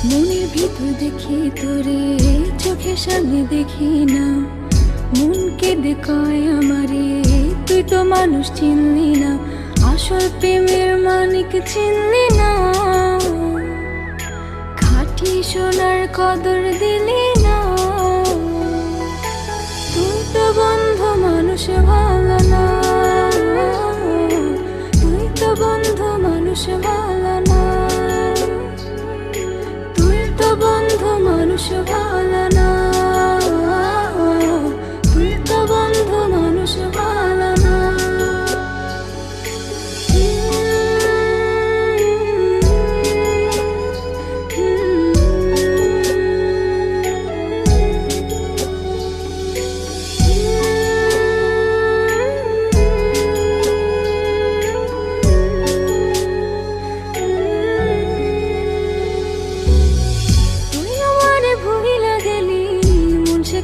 মনের ভিতর দেখি তোরে, চোখের সামনে দেখি না। মন কেঁদে কয় আমারে, তুই তো মানুষ চিনলি না। আসল প্রেমের মানিক চিনলি না। খাঁটি সোনার কদর দিলি না। তুই তো বন্ধু মানুষ ভালো না। তুই তো বন্ধু মানুষ ভালো না। তুই তো বন্ধু মানুষ ভালো না। তুই তো বন্ধু মানুষ ভালো না।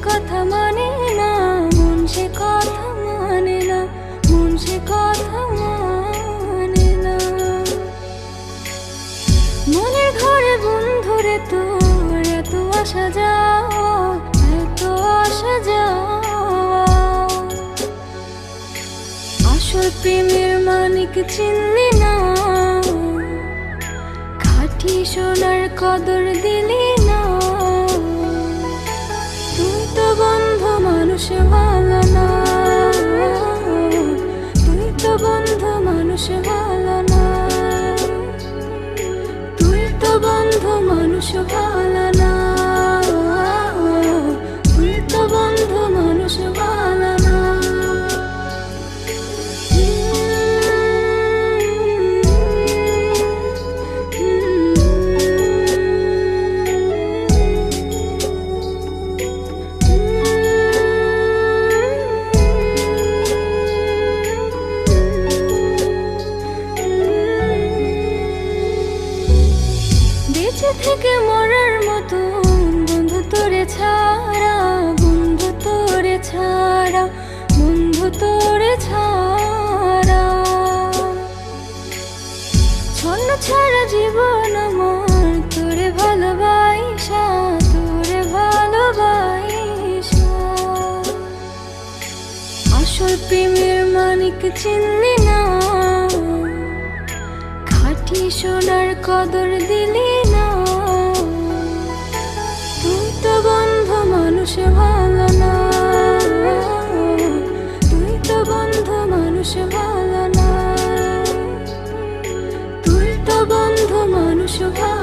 কথা মানে না, মন সে কথা মানে না, মন সে কথা মানে না। মনের ঘরে বন্ধুরে তোর এত আসা যাওয়া, এত আসা যাওয়া। আসল প্রেমের মানিক চিনলি না। খাঁটি সোনার কদর দিলি না। বন্ধু মানুষ ভালো না। তুই তো বন্ধু মানুষ ভালো না। তুই তো বন্ধু মানুষ ভালো না। তুই তো বন্ধু মানুষ ভালো না। বেঁচে থেকে মরার মতো বন্ধু তোরে ছাড়া, বন্ধু তোরে ছাড়া, বন্ধু তোরে ছাড়া। ছন্ন ছাড়া জীবন আমার তোরে ভালোবাসা, তোরে ভালোবাসা। আসল প্রেমের মানিক চিনলি না। খাঁটি সোনার কদর দিলি না। তুই তো বন্ধু মানুষ ভালো না। তুই তো বন্ধু মানুষ ভালো না। তুই তো বন্ধু মানুষ ভালো।